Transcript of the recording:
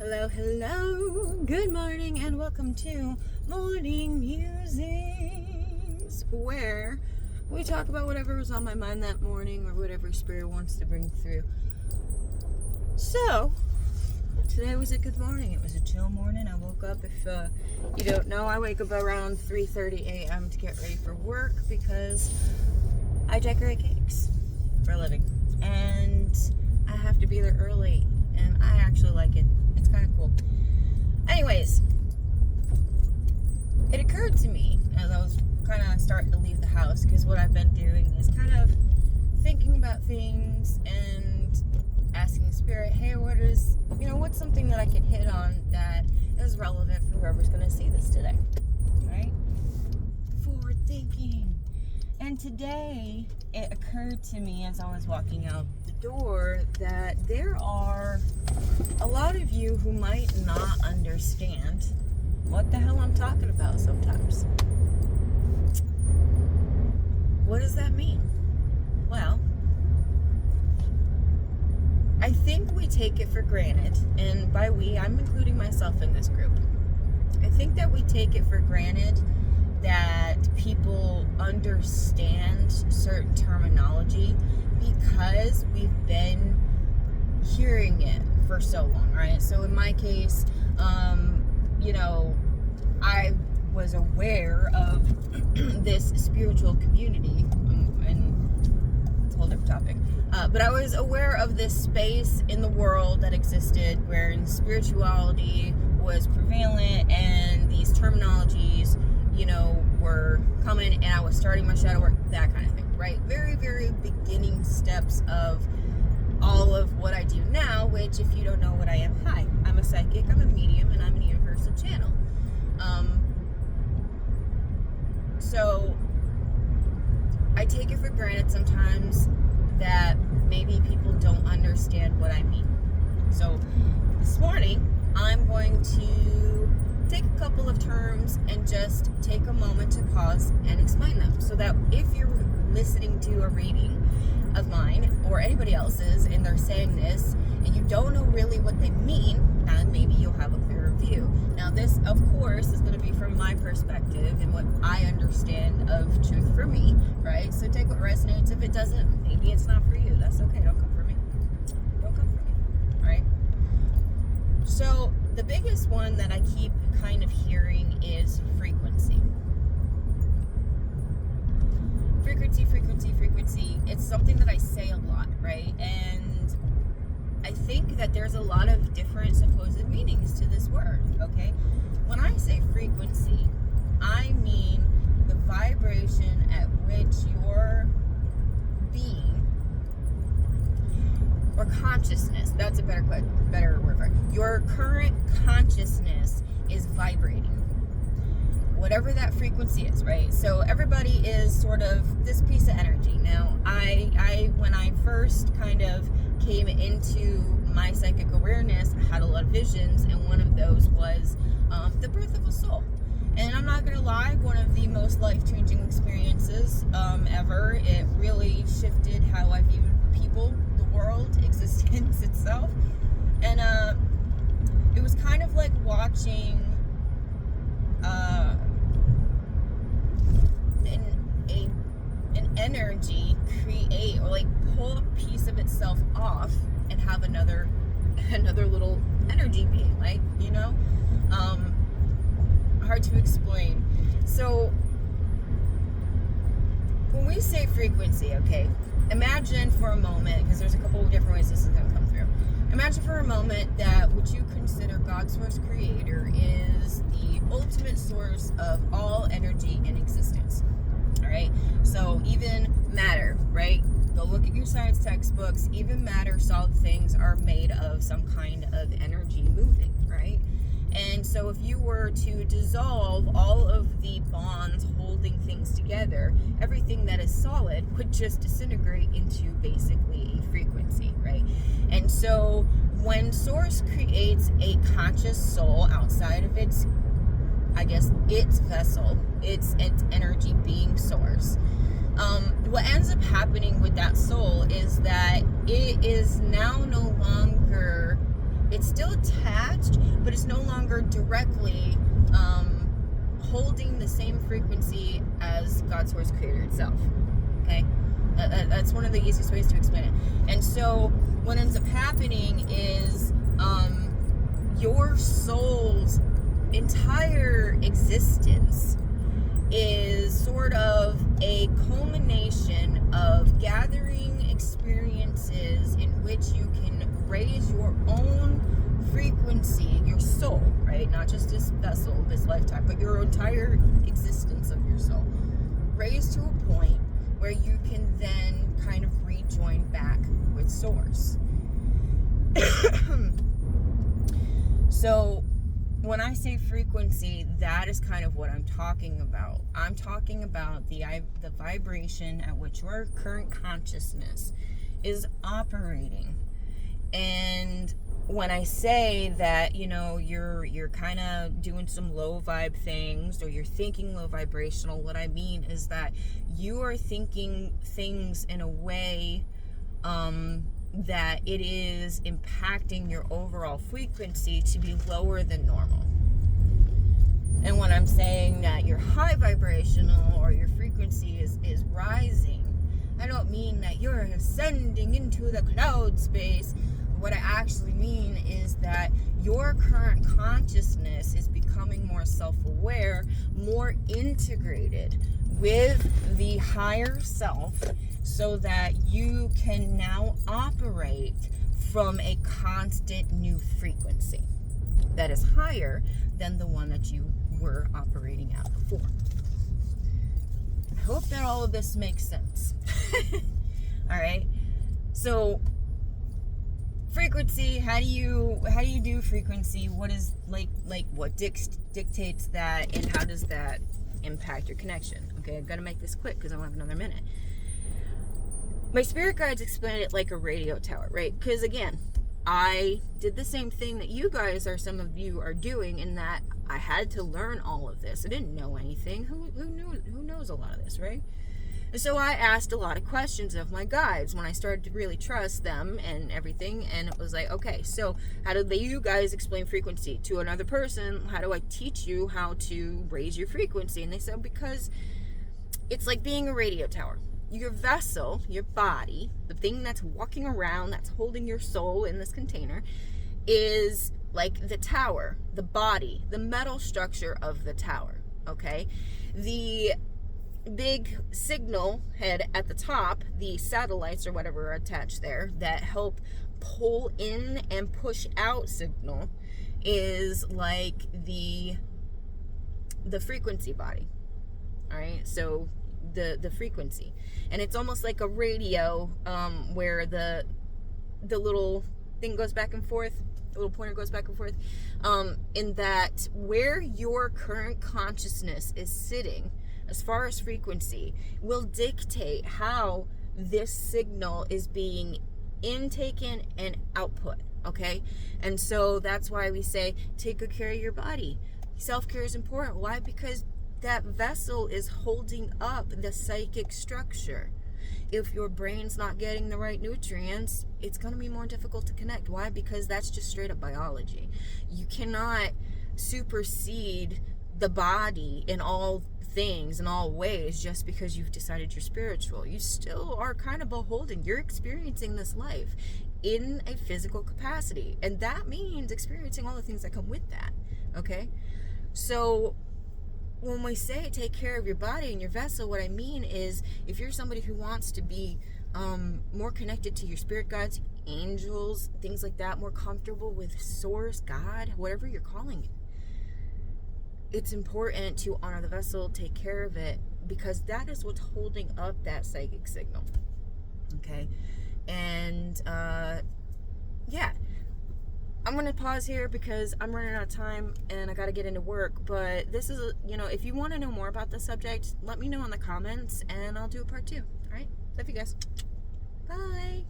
Hello, hello, good morning, and welcome to Morning Musings, where we talk about whatever was on my mind that morning or whatever Spirit wants to bring through. So, today was a good morning. It was a chill morning. I woke up, if you don't know, I wake up around 3:30 a.m. to get ready for work because I decorate cakes for a living. And I have to be there early, and I actually like it. It's kind of cool. Anyways, it occurred to me as I was kind of starting to leave the house, because what I've been doing is kind of thinking about things and asking Spirit, hey, what's something that I could hit on that is relevant for whoever's going to see this today, right? Forward thinking. And today, it occurred to me as I was walking out the door that there are a lot of you who might not understand what the hell I'm talking about sometimes. What does that mean? Well, I think we take it for granted, and by we, I'm including myself in this group. I think that we take it for granted that people understand certain terminology because we've been hearing it for so long, right? So in my case, I was aware of this spiritual community, and it's a whole different topic, but I was aware of this space in the world that existed where spirituality was prevalent and these terminologies were coming, and I was starting my shadow work, that kind of thing, right? Very, very beginning steps of all of what I do now, which, if you don't know what I am, hi, I'm a psychic, I'm a medium, and I'm a universal channel. So I take it for granted sometimes that maybe people don't understand what I mean. So this morning, I'm going to take a couple of terms and just take a moment to pause and explain them, so that if you're listening to a reading of mine or anybody else's and they're saying this and you don't know really what they mean, then maybe you'll have a clearer view. Now this, of course, is going to be from my perspective and what I understand of truth for me, right? So take what resonates. If it doesn't, maybe it's not for you. That's okay. Don't come for me. Don't come for me, right? So the biggest one that I keep kind of hearing is frequency. Frequency. It's something that I say a lot, right? And I think that there's a lot of different supposed meanings to this word, okay? When I say frequency, I mean the vibration at which your being, or consciousness, that's a better word for it, your current consciousness is vibrating. Whatever that frequency is, right? So everybody is sort of this piece of energy. Now, I when I first kind of came into my psychic awareness, I had a lot of visions, and one of those was the birth of a soul. And I'm not gonna lie, one of the most life-changing experiences ever. It really shifted how I view people, the world, existence itself. And it was kind of like watching an energy create, or like pull a piece of itself off and have another little energy being, like, hard to explain. So when we say frequency, okay, imagine for a moment, because there's a couple of different ways this is going to come through. Imagine for a moment that what you consider God's source creator is the ultimate source of all energy in existence. All right. So even matter, right? Go look at your science textbooks. Even matter, solid things are made of some kind of energy moving, right? And so if you were to dissolve all of the bonds holding things together, everything that is solid would just disintegrate into basically a frequency, right? And so when Source creates a conscious soul outside of its vessel, its energy being Source, what ends up happening with that soul is that it is now no longer it's still attached, but it's no longer directly holding the same frequency as God's Source Creator itself. Okay? That's one of the easiest ways to explain it. And so what ends up happening is your soul's entire existence is sort of a culmination of gathering experiences in which you can raise your own frequency, your soul, right? Not just this vessel, this lifetime, but your entire existence of your soul. Raised to a point where you can then kind of rejoin back with Source. So when I say frequency, that is kind of what I'm talking about. I'm talking about the vibration at which your current consciousness is operating. And when I say that, you're kind of doing some low vibe things, or you're thinking low vibrational, what I mean is that you are thinking things in a way that it is impacting your overall frequency to be lower than normal. And when I'm saying that you're high vibrational or your frequency is rising, I don't mean that you're ascending into the cloud space. What I actually mean is that your current consciousness is becoming more self-aware, more integrated with the higher self, so that you can now operate from a constant new frequency that is higher than the one that you were operating at before. I hope that all of this makes sense. All right. So frequency, how do you do frequency? What is what dictates that, and how does that impact your connection? Okay, I've got to make this quick because I don't have another minute. My spirit guides explain it like a radio tower, right? Because again, I did the same thing that you guys some of you are doing, in that I had to learn all of this. I didn't know anything. Who knows a lot of this, right? And so I asked a lot of questions of my guides when I started to really trust them and everything. And it was like, okay, so how do you guys explain frequency to another person? How do I teach you how to raise your frequency? And they said, because it's like being a radio tower. Your vessel, your body, the thing that's walking around, that's holding your soul in this container, is like the tower, the body, the metal structure of the tower, okay? The big signal head at the top, the satellites or whatever are attached there that help pull in and push out signal, is like the frequency body. All right, so the frequency, and it's almost like a radio, where the little thing goes back and forth, the little pointer goes back and forth, in that where your current consciousness is sitting as far as frequency will dictate how this signal is being intaken and output. Okay, and so that's why we say take good care of your body. Self-care is important. Why? Because that vessel is holding up the psychic structure. If your brain's not getting the right nutrients, it's going to be more difficult to connect. Why? Because that's just straight up biology. You cannot supersede the body in all things, in all ways, just because you've decided you're spiritual. You still are kind of beholden. You're experiencing this life in a physical capacity, and that means experiencing all the things that come with that. Okay? So when we say take care of your body and your vessel, what I mean is, if you're somebody who wants to be more connected to your spirit guides, angels, things like that, more comfortable with Source, God, whatever you're calling it, it's important to honor the vessel, take care of it, because that is what's holding up that psychic signal. Okay? And yeah, I'm going to pause here because I'm running out of time and I got to get into work. But this is, if you want to know more about this subject, let me know in the comments and I'll do a part 2. All right? Love you guys. Bye.